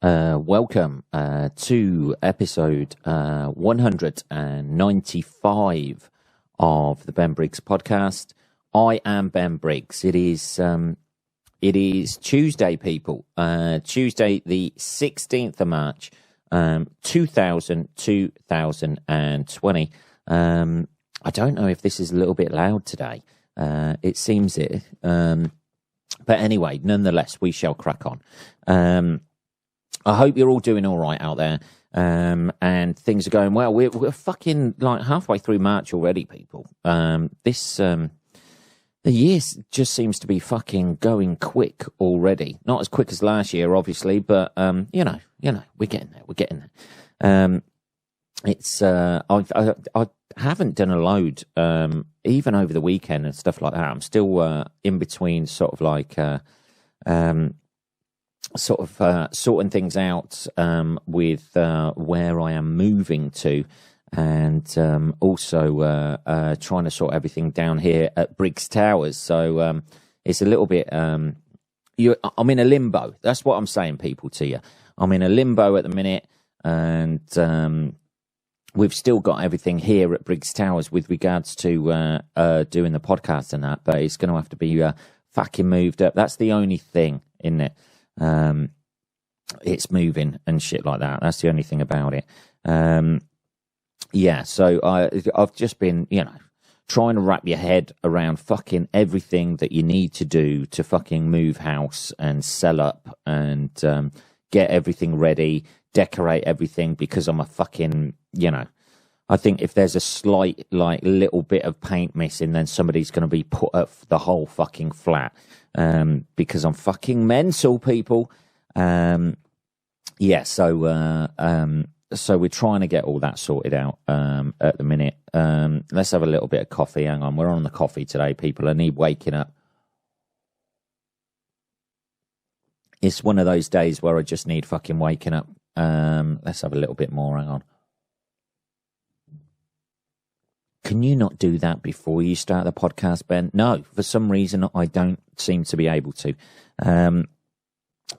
Welcome to episode 195 of the Ben Briggs podcast. I am Ben Briggs. It is Tuesday, people. Tuesday, the 16th of March, 2020. I don't know if this is a little bit loud today. It seems it. But anyway, nonetheless, we shall crack on. I hope you're all doing all right out there, and things are going well. We're fucking like halfway through March already, people. The year just seems to be fucking going quick already. Not as quick as last year, obviously, but you know, we're getting there. We're getting there. I haven't done a load, even over the weekend and stuff like that. I'm still in between, sort of like sorting things out with where I am moving to, and also trying to sort everything down here at Briggs Towers. So it's a little bit I'm in a limbo. That's what I'm saying, people, to you. I'm in a limbo at the minute, and we've still got everything here at Briggs Towers with regards to doing the podcast and that, but it's going to have to be fucking moved up. That's the only thing, isn't it? It's moving and shit like that. That's the only thing about it. Yeah, so I've just been, trying to wrap your head around fucking everything that you need to do to fucking move house and sell up and get everything ready, decorate everything, because I'm a fucking, I think if there's a slight, like, little bit of paint missing, then somebody's going to be put up the whole fucking flat. Because I'm fucking mental, people. So we're trying to get all that sorted out at the minute. Let's have a little bit of coffee. Hang on, we're on the coffee today, people. I need waking up. It's one of those days where I just need fucking waking up. Let's have a little bit more. Hang on. Can you not do that before you start the podcast, Ben? No, for some reason I don't seem to be able to.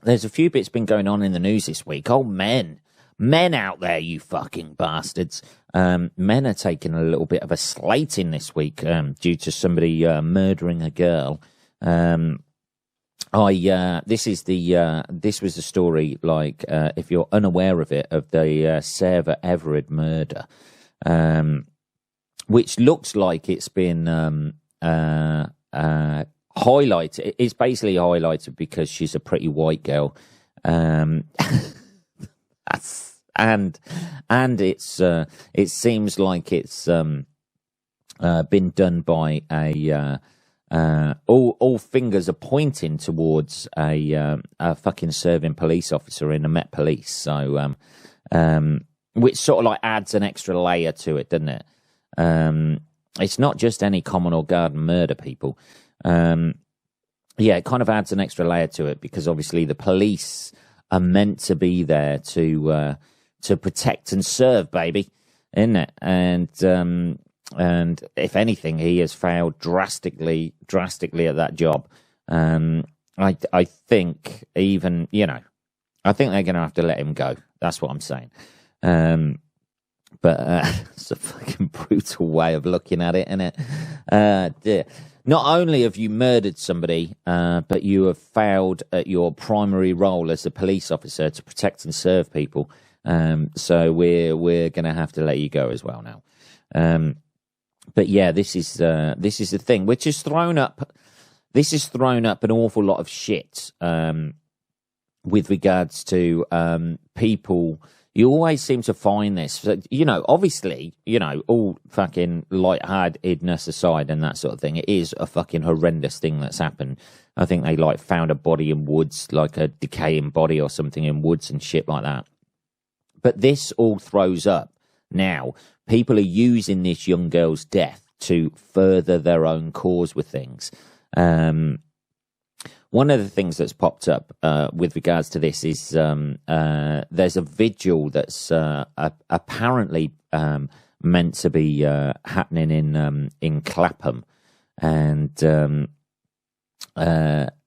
There's a few bits been going on in the news this week. Oh, men out there, you fucking bastards. Men are taking a little bit of a slating this week due to somebody murdering a girl. This was the story, like, if you're unaware of it, of the Sarah Everard murder. Which looks like it's been highlighted. It's basically highlighted because she's a pretty white girl, and it's it seems like it's been done by a all fingers are pointing towards a fucking serving police officer in the Met Police. So which sort of like adds an extra layer to it, doesn't it? It's not just any common or garden murder, people. It kind of adds an extra layer to it, because obviously the police are meant to be there to protect and serve, baby, isn't it? And if anything, he has failed drastically at that job. I think even, I think they're going to have to let him go. That's what I'm saying. But it's a fucking brutal way of looking at it, isn't it? Dear. Not only have you murdered somebody, but you have failed at your primary role as a police officer to protect and serve people. So we're going to have to let you go as well now. But yeah, this is the thing, which has thrown up. This has thrown up an awful lot of shit with regards to people. You always seem to find this, obviously, all fucking lightheartedness aside and that sort of thing, it is a fucking horrendous thing that's happened. I think they, found a body in woods, like a decaying body or something in woods and shit like that. But this all throws up now. People are using this young girl's death to further their own cause with things. One of the things that's popped up with regards to this is there's a vigil that's apparently meant to be happening in Clapham, and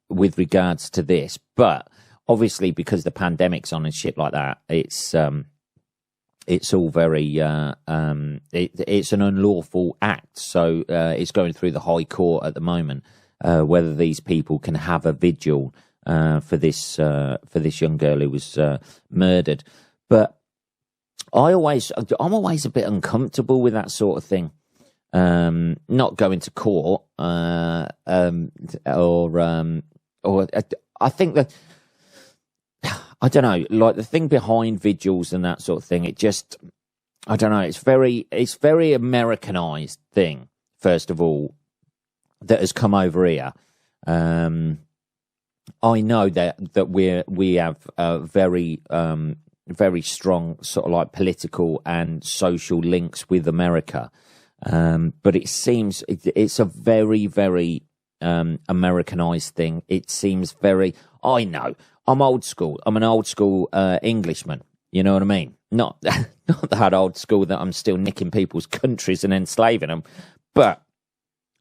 with regards to this. But obviously because the pandemic's on and shit like that, it's all very it's an unlawful act. So it's going through the High Court at the moment, whether these people can have a vigil for this young girl who was murdered. But I'm always a bit uncomfortable with that sort of thing. Not going to court, or I think that, I don't know, like the thing behind vigils and that sort of thing, it just, I don't know, it's very Americanized thing, first of all, that has come over here. I know that we have very strong sort of like political and social links with America. But it seems it's a very Americanized thing. It seems very, I know, I'm old school. I'm an old school Englishman. You know what I mean? Not that old school that I'm still nicking people's countries and enslaving them, but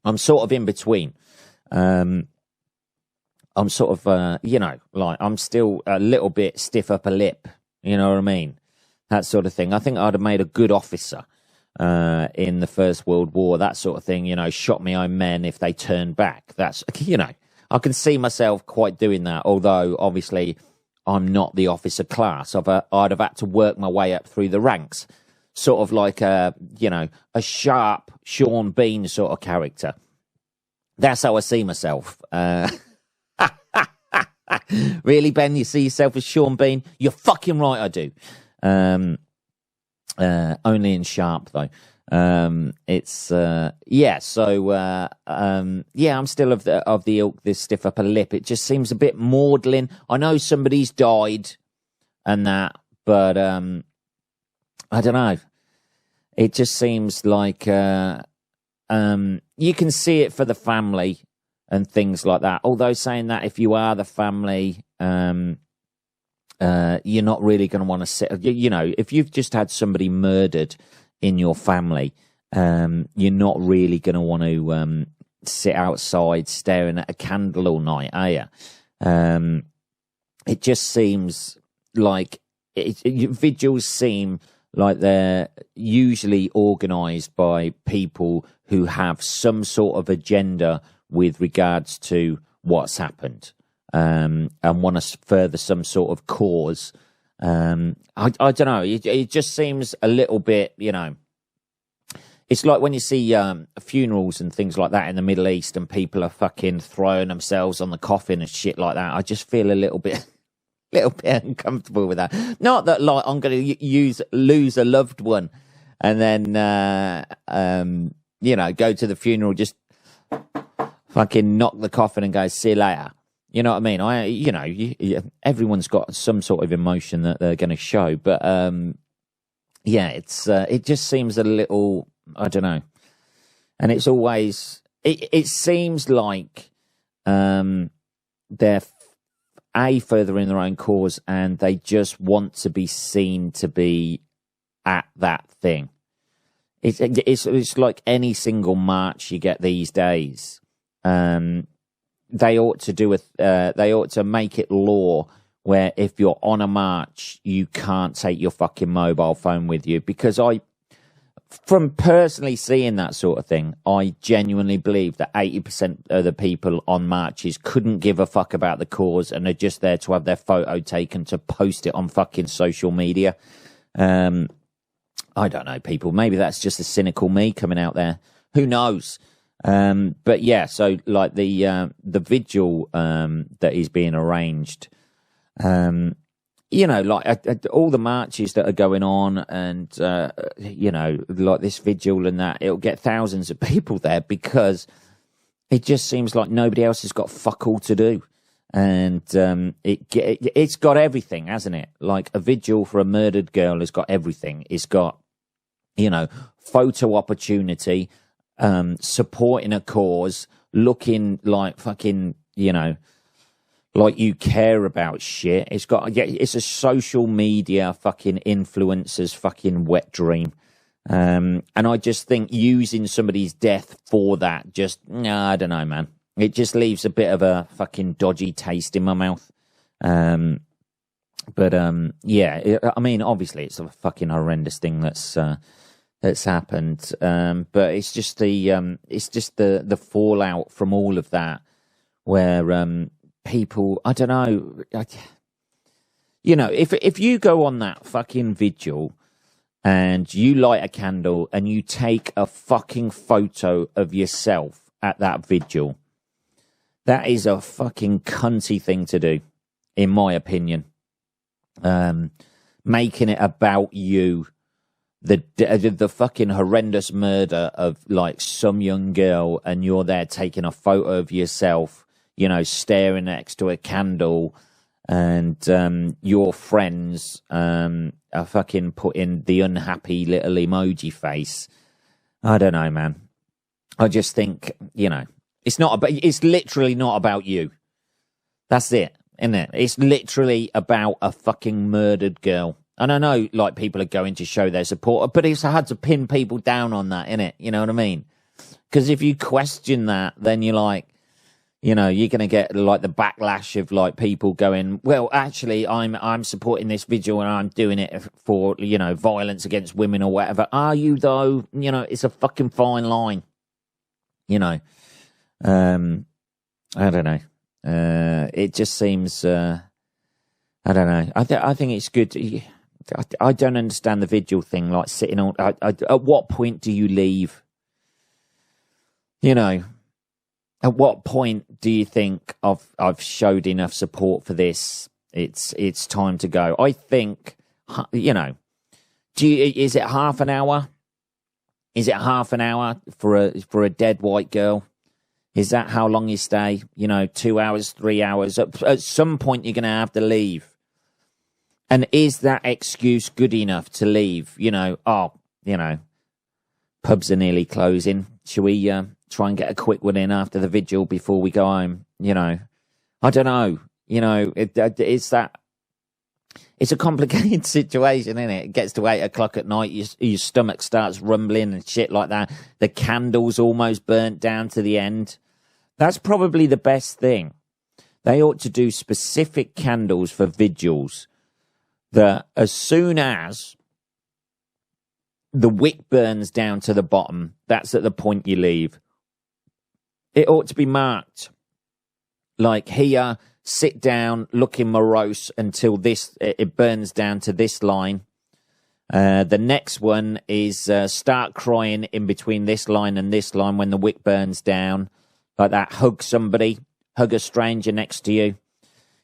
I'm sort of in between. I'm sort of, like I'm still a little bit stiff upper lip. You know what I mean? That sort of thing. I think I'd have made a good officer in the First World War, that sort of thing, shot my own men if they turned back. That's, I can see myself quite doing that, although obviously I'm not the officer class. I'd have had to work my way up through the ranks, sort of like a sharp Sean Bean sort of character. That's how I see myself. Really, Ben, you see yourself as Sean Bean? You're fucking right, I do. Only in sharp though. It's so I'm still of the ilk, this stiff upper lip. It just seems a bit maudlin. I know somebody's died and that, but I don't know. It just seems like you can see it for the family and things like that. Although saying that, if you are the family, you're not really going to want to sit. If you've just had somebody murdered in your family, you're not really going to want to sit outside staring at a candle all night, are you? It just seems like vigils seem like they're usually organised by people who have some sort of agenda with regards to what's happened. And want to further some sort of cause. I don't know. It just seems a little bit, it's like when you see funerals and things like that in the Middle East, and people are fucking throwing themselves on the coffin and shit like that. I just feel a little bit uncomfortable with that. Not that like I'm going to lose a loved one and then go to the funeral, just fucking knock the coffin and go, see you later. You know what I mean? Everyone's got some sort of emotion that they're going to show, but it just seems a little, I don't know. And it's always, it seems like they're furthering their own cause, and they just want to be seen to be at that thing. It's like any single march you get these days. They ought to make it law where if you're on a march, you can't take your fucking mobile phone with you. Because from personally seeing that sort of thing, I genuinely believe that 80% of the people on marches couldn't give a fuck about the cause and are just there to have their photo taken to post it on fucking social media. I don't know, people. Maybe that's just a cynical me coming out there. Who knows? But yeah, so like the vigil that is being arranged, like all the marches that are going on, and like this vigil and that, it'll get thousands of people there because it just seems like nobody else has got fuck all to do, and it's got everything, hasn't it? Like a vigil for a murdered girl has got everything. It's got photo opportunity. Supporting a cause, looking like fucking, like you care about shit. It's a social media fucking influencer's fucking wet dream. And I just think using somebody's death for that, I don't know, man. It just leaves a bit of a fucking dodgy taste in my mouth. Yeah, I mean, obviously it's a fucking horrendous thing that's happened. But it's just the fallout from all of that, where people, I don't know, if you go on that fucking vigil and you light a candle and you take a fucking photo of yourself at that vigil, that is a fucking cunty thing to do, in my opinion. Making it about you, the fucking horrendous murder of like some young girl, and you're there taking a photo of yourself, staring next to a candle, and your friends are fucking putting the unhappy little emoji face. I don't know, man. I just think, it's literally not about you. That's it, isn't it? It's literally about a fucking murdered girl. And I know, like, people are going to show their support, but it's hard to pin people down on that, innit? You know what I mean? Because if you question that, then you're like, you're going to get, like, the backlash of, like, people going, well, actually, I'm supporting this vigil and I'm doing it for, violence against women or whatever. Are you, though? It's a fucking fine line. I don't know. It just seems, I don't know. I think it's good. I don't understand the vigil thing, like sitting on. At what point do you leave? At what point do you think I've showed enough support for this? It's time to go. I think, is it half an hour? Is it half an hour for a dead white girl? Is that how long you stay? 2 hours, 3 hours? At some point, you're going to have to leave. And is that excuse good enough to leave? Pubs are nearly closing. Shall we try and get a quick one in after the vigil before we go home? I don't know. It's a complicated situation, isn't it? It gets to 8 o'clock at night, your stomach starts rumbling and shit like that. The candle's almost burnt down to the end. That's probably the best thing. They ought to do specific candles for vigils that as soon as the wick burns down to the bottom, that's at the point you leave. It ought to be marked. Like, here, sit down, looking morose until it burns down to this line. The next one is start crying in between this line and this line when the wick burns down. Like that, hug somebody, hug a stranger next to you.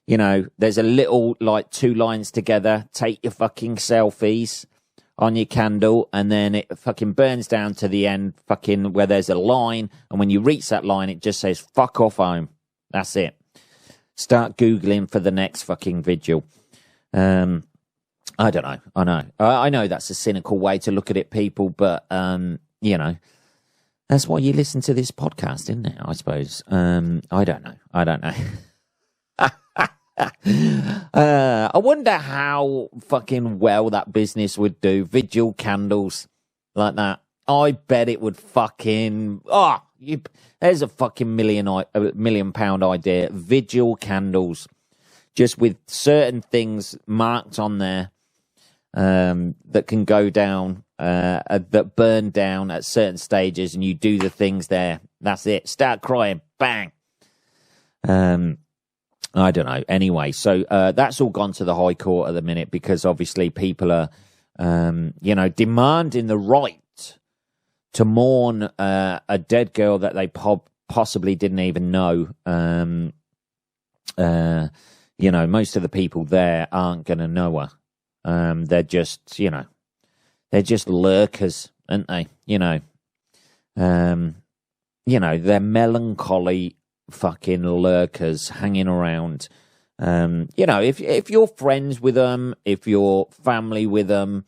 There's a little, like, 2 lines together. Take your fucking selfies on your candle, and then it fucking burns down to the end, fucking where there's a line, and when you reach that line, it just says, fuck off home. That's it. Start Googling for the next fucking vigil. I don't know. I know that's a cynical way to look at it, people, but, that's why you listen to this podcast, isn't it? I suppose. I don't know. I wonder how fucking well that business would do. Vigil candles like that. I bet it would fucking... there's a fucking £1 million idea. Vigil candles. Just with certain things marked on there that can go down, that burn down at certain stages, and you do the things there. That's it. Start crying. Bang. I don't know. Anyway, so that's all gone to the High Court at the minute because obviously people are, demanding the right to mourn a dead girl that they possibly didn't even know. Most of the people there aren't going to know her. They're just, they're just lurkers, aren't they? They're melancholy fucking lurkers hanging around. If you're friends with them, if you're family with them,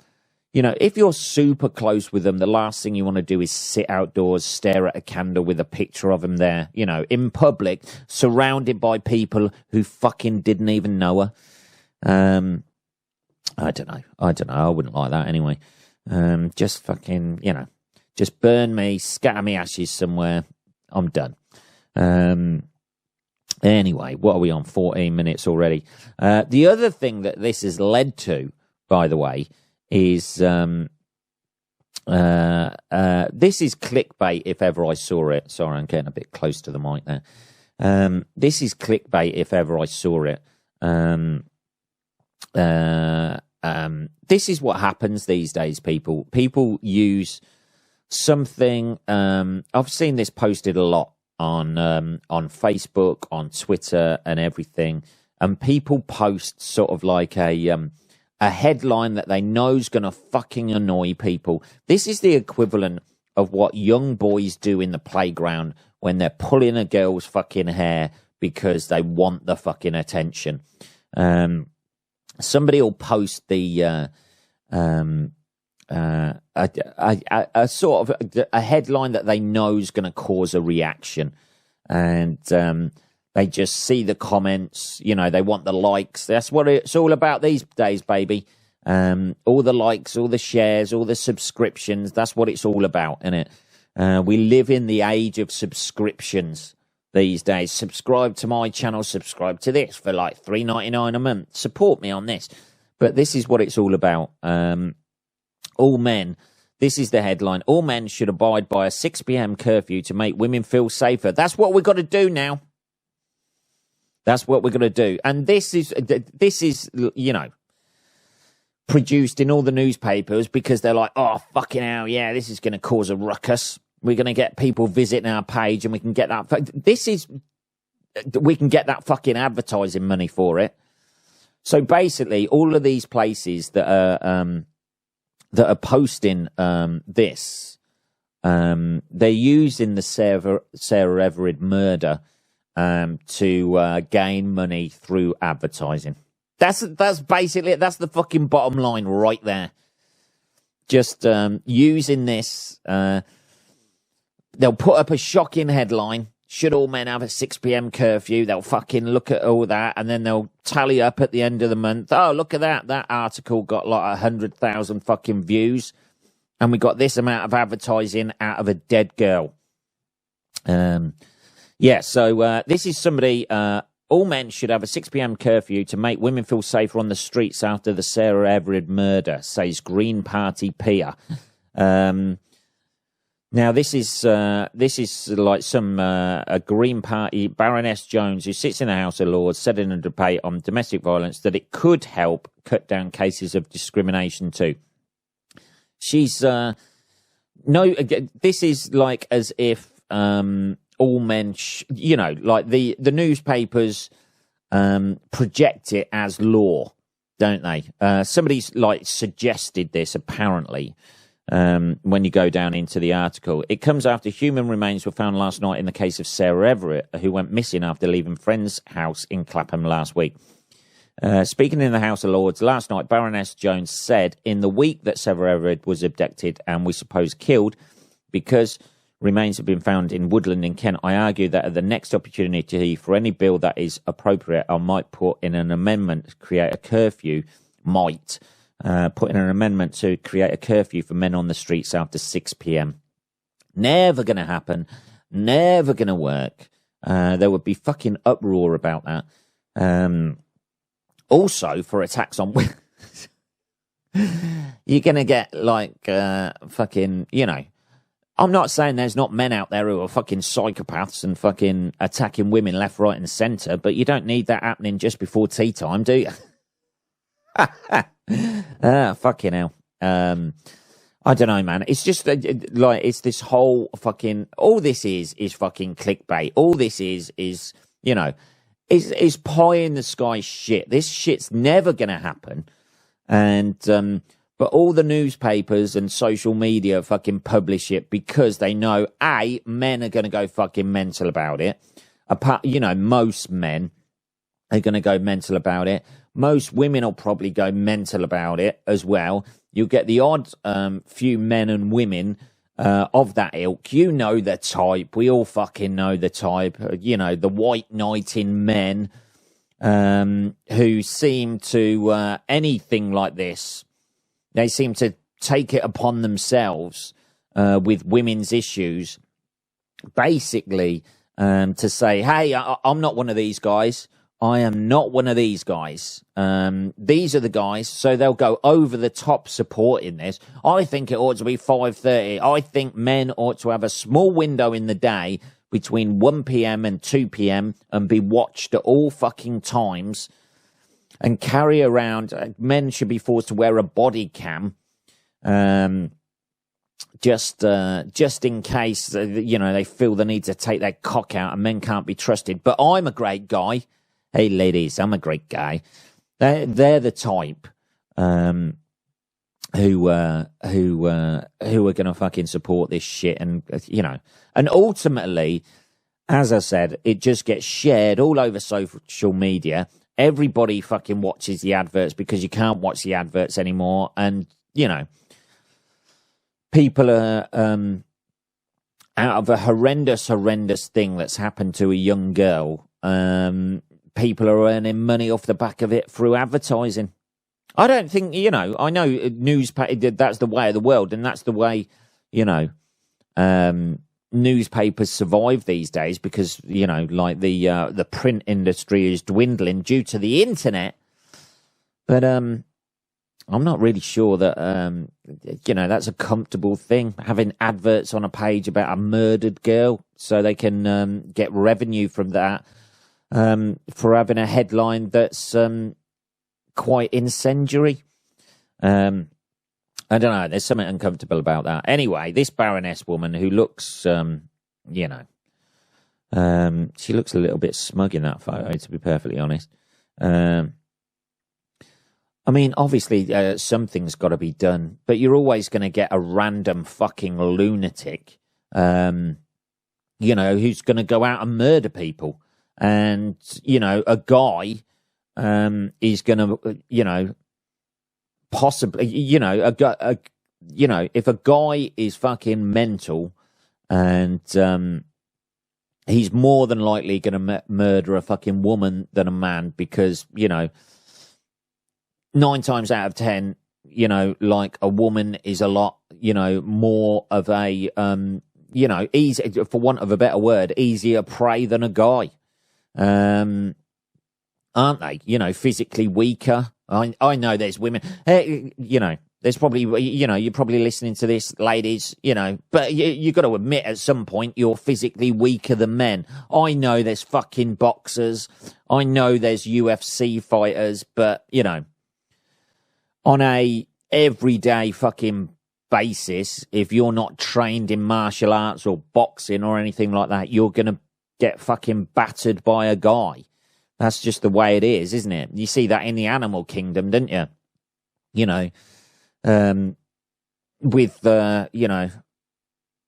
if you're super close with them, the last thing you want to do is sit outdoors, stare at a candle with a picture of them there, in public, surrounded by people who fucking didn't even know her. I don't know. I wouldn't like that anyway. Just fucking, just burn me, scatter me ashes somewhere. I'm done. Anyway, what are we on? 14 minutes already. The other thing that this has led to, by the way, is this is clickbait if ever I saw it. Sorry, I'm getting a bit close to the mic there. This is clickbait if ever I saw it. This is what happens these days, people. People use something. I've seen this posted a lot on Facebook, on Twitter, and everything. And people post sort of like a headline that they know is going to fucking annoy people. This is the equivalent of what young boys do in the playground when they're pulling a girl's fucking hair because they want the fucking attention. Somebody will post the a sort of a headline that they know is going to cause a reaction, and they just see the comments. You know, they want the likes. That's what it's all about these days, baby. All the likes, all the shares, all the subscriptions. That's what it's all about, isn't it? We live in the age of subscriptions these days. Subscribe to my channel, subscribe to this for like $3.99 a month. Support me on this. But this is what it's all about. All men, this is the headline, all men should abide by a 6 p.m. curfew to make women feel safer. That's what we've got to do now. That's what we're going to do. And this is, you know, produced in all the newspapers because they're like, oh, fucking hell, yeah, this is going to cause a ruckus. We're going to get people visiting our page and we can get that. We can get that fucking advertising money for it. So basically, all of these places that are posting this, they're using the Sarah Everard murder to gain money through advertising. That's basically it. That's the fucking bottom line right there. Just using this. They'll put up a shocking headline. Should all men have a 6 p.m. curfew? They'll fucking look at all that, and then they'll tally up at the end of the month. Oh, look at that. That article got like 100,000 fucking views, and we got this amount of advertising out of a dead girl. Yeah, so this is somebody... all men should have a 6 p.m. curfew to make women feel safer on the streets after the Sarah Everard murder, says Green Party peer. Now, this is like some a Green Party Baroness Jones, who sits in the House of Lords, said in a debate on domestic violence that it could help cut down cases of discrimination too. She's no, this is like as if all men, you know, like the newspapers project it as law, don't they? Somebody's like suggested this apparently. When you go down into the article, it comes after human remains were found last night in the case of Sarah Everett, who went missing after leaving friend's house in Clapham last week. Speaking in the House of Lords last night, Baroness Jones said, in the week that Sarah Everett was abducted and we suppose killed, because remains have been found in Woodland in Kent, I argue that at the next opportunity for any bill that is appropriate, I might put in an amendment to create a curfew, put in an amendment to create a curfew for men on the streets after 6 p.m. Never going to happen. Never going to work. There would be fucking uproar about that. Also, for attacks on women, you're going to get like fucking, you know, I'm not saying there's not men out there who are fucking psychopaths and fucking attacking women left, right and centre, but you don't need that happening just before tea time, do you? Fucking hell. I don't know, man. It's just like it's this whole fucking. All this is fucking clickbait. All this is you know, is pie in the sky shit. This shit's never gonna happen, and but all the newspapers and social media fucking publish it because they know men are gonna go fucking mental about it. Apart, you know, most men are gonna go mental about it. Most women will probably go mental about it as well. You'll get the odd few men and women of that ilk. You know the type. We all fucking know the type. You know, the white knighting men who seem to, anything like this, they seem to take it upon themselves with women's issues. Basically, to say, hey, I'm not one of these guys. I am not one of these guys. These are the guys. So they'll go over the top supporting this. I think it ought to be 5:30. I think men ought to have a small window in the day between 1 p.m. and 2 p.m. and be watched at all fucking times and carry around. Men should be forced to wear a body cam. Just in case, they feel the need to take their cock out and men can't be trusted. But I'm a great guy. Hey, ladies, I'm a great guy. They're the type who are going to fucking support this shit. And, and ultimately, as I said, it just gets shared all over social media. Everybody fucking watches the adverts because you can't watch the adverts anymore. And, people are out of a horrendous thing that's happened to a young girl. People are earning money off the back of it through advertising. I don't think, I know newspaper, that's the way of the world, and that's the way, newspapers survive these days because, like the print industry is dwindling due to the internet. But I'm not really sure that, that's a comfortable thing, having adverts on a page about a murdered girl so they can get revenue from that. For having a headline that's quite incendiary. I don't know. There's something uncomfortable about that. Anyway, this Baroness woman who looks, she looks a little bit smug in that photo, to be perfectly honest. I mean, obviously, something's got to be done, but you're always going to get a random fucking lunatic, who's going to go out and murder people. And, a guy is going to, possibly, if a guy is fucking mental and he's more than likely going to murder a fucking woman than a man because, 9 times out of 10, like a woman is a lot, more of a, easy, for want of a better word, easier prey than a guy. Aren't they? Physically weaker. I know there's women. Hey, there's probably, you're probably listening to this, ladies. But you got to admit at some point you're physically weaker than men. I know there's fucking boxers. I know there's UFC fighters, but on a everyday fucking basis, if you're not trained in martial arts or boxing or anything like that, you're gonna get fucking battered by a guy. That's just the way it is, isn't it? You see that in the animal kingdom, don't you? With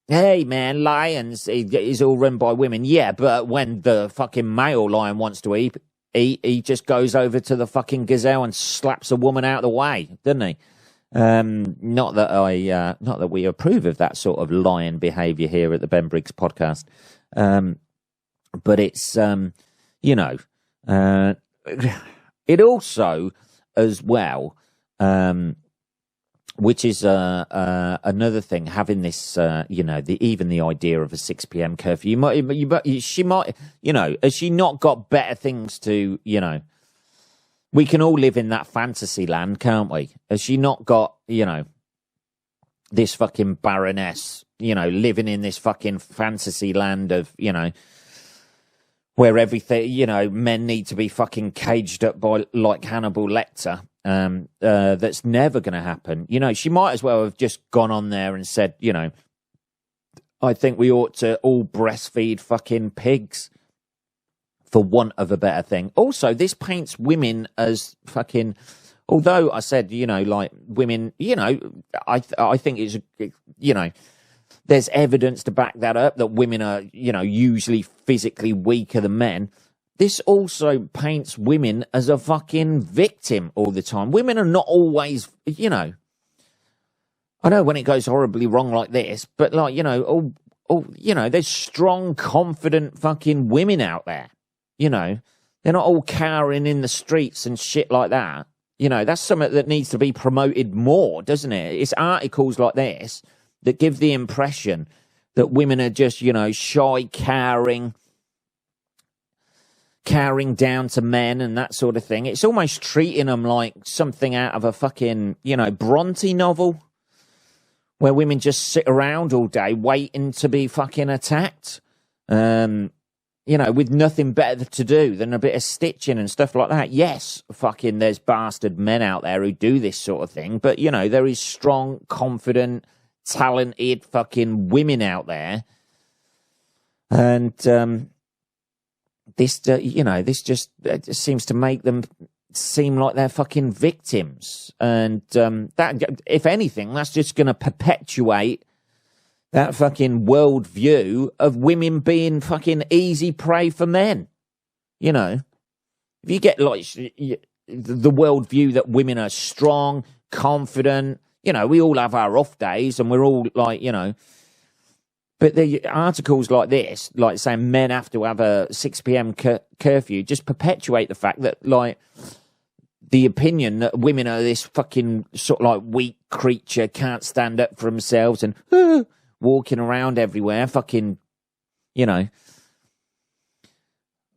hey man, lions is all run by women. Yeah, but when the fucking male lion wants to eat, he just goes over to the fucking gazelle and slaps a woman out of the way, doesn't he? Not that we approve of that sort of lion behaviour here at the Ben Briggs podcast. But it's, it also, as well, which is another thing, having this, even the idea of a 6 p.m. curfew. She might, has she not got better things to, we can all live in that fantasy land, can't we? Has she not got, this fucking baroness, living in this fucking fantasy land of, where everything, men need to be fucking caged up by like Hannibal Lecter. That's never going to happen. She might as well have just gone on there and said, I think we ought to all breastfeed fucking pigs, for want of a better thing. Also, this paints women as fucking, although I said, like women, I think it's, there's evidence to back that up, that women are, usually physically weaker than men. This also paints women as a fucking victim all the time. Women are not always, I know when it goes horribly wrong like this, but like, there's strong, confident fucking women out there. They're not all cowering in the streets and shit like that. That's something that needs to be promoted more, doesn't it? It's articles like this that give the impression that women are just, shy, cowering, cowering down to men and that sort of thing. It's almost treating them like something out of a fucking, Bronte novel, where women just sit around all day waiting to be fucking attacked, with nothing better to do than a bit of stitching and stuff like that. Yes, fucking there's bastard men out there who do this sort of thing, but, there is strong, confident, talented fucking women out there. And this just seems to make them seem like they're fucking victims. And that, if anything, that's just going to perpetuate that fucking worldview of women being fucking easy prey for men. If you get like the worldview that women are strong, confident, we all have our off days and we're all like, but the articles like this, like saying men have to have a 6 p.m. curfew, just perpetuate the fact that, like, the opinion that women are this fucking sort of like weak creature, can't stand up for themselves and walking around everywhere, fucking,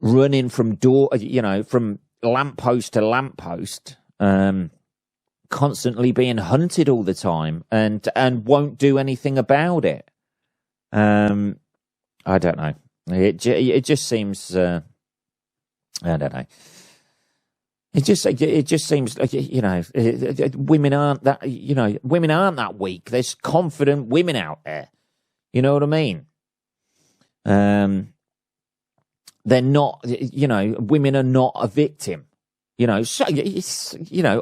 running from from lamppost to lamppost, constantly being hunted all the time and won't do anything about it. I don't know. It just seems. I don't know. It just seems like women aren't that. Women aren't that weak. There's confident women out there. You know what I mean? They're not. Women are not a victim. So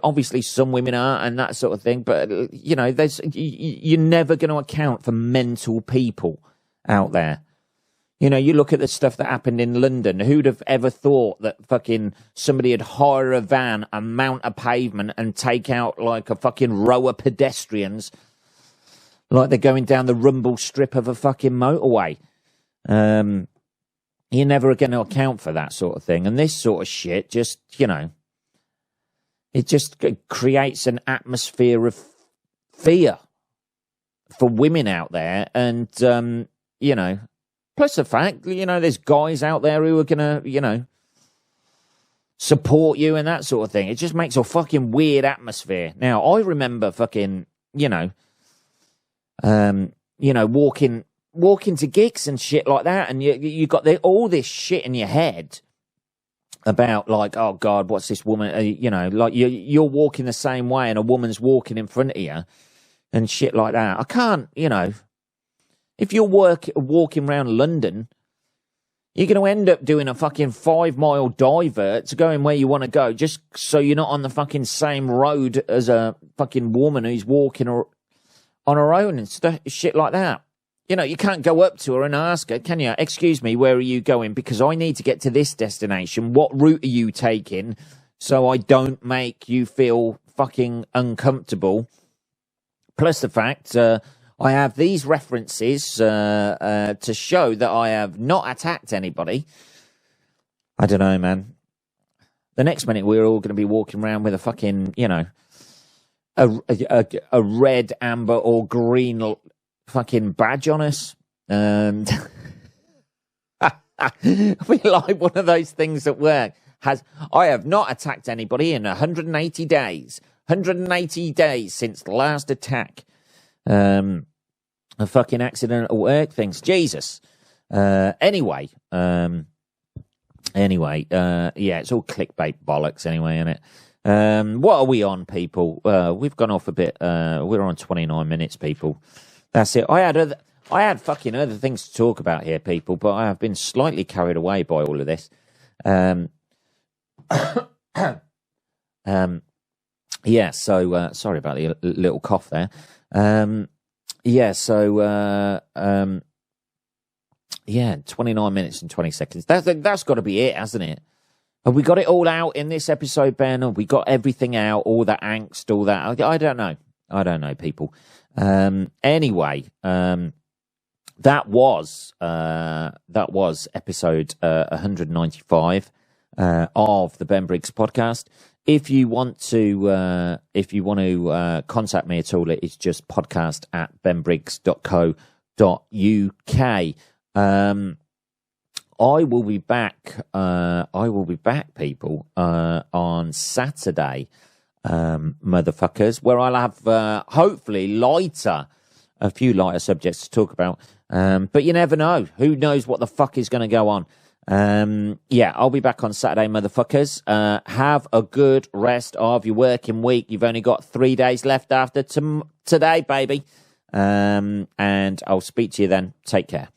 obviously some women are and that sort of thing, but there's you're never going to account for mental people out there. You look at the stuff that happened in London. Who'd have ever thought that fucking somebody would hire a van and mount a pavement and take out like a fucking row of pedestrians, like they're going down the rumble strip of a fucking motorway? You're never going to account for that sort of thing, and this sort of shit just it just creates an atmosphere of fear for women out there. And, plus the fact, there's guys out there who are going to, support you and that sort of thing. It just makes a fucking weird atmosphere. Now, I remember fucking, walking to gigs and shit like that. And you got all this shit in your head about like, oh God, what's this woman? Like you're walking the same way and a woman's walking in front of you and shit like that. I can't, if you're walking around London, you're going to end up doing a fucking 5-mile divert to going where you want to go, just so you're not on the fucking same road as a fucking woman who's walking on her own and stuff, shit like that. You can't go up to her and ask her, can you? Excuse me, where are you going? Because I need to get to this destination. What route are you taking so I don't make you feel fucking uncomfortable? Plus the fact I have these references to show that I have not attacked anybody. I don't know, man. The next minute we're all going to be walking around with a fucking, a red, amber or green fucking badge on us, and we like one of those things at work. I have not attacked anybody in 180 days. 180 days since the last attack. A fucking accident at work things. Jesus. Anyway, yeah, it's all clickbait bollocks anyway, isn't it? What are we on, people? We've gone off a bit. We're on 29 minutes, people. That's it. I had fucking other things to talk about here, people, but I have been slightly carried away by all of this. Yeah, so sorry about the little cough there. Yeah, 29 minutes and 20 seconds. That's got to be it, hasn't it? Have we got it all out in this episode, Ben? Have we got everything out? All that angst, all that? I don't know. I don't know, people. Anyway, that was episode 195 of the Ben Briggs podcast. If you want to contact me at all, it's just podcast@benbriggs.co.uk. I will be back. People, on Saturday, motherfuckers, where I'll have hopefully a few lighter subjects to talk about. But you never know. Who knows what the fuck is going to go on? I'll be back on Saturday, motherfuckers. Have a good rest of your working week. You've only got 3 days left after today, baby. And I'll speak to you then. Take care.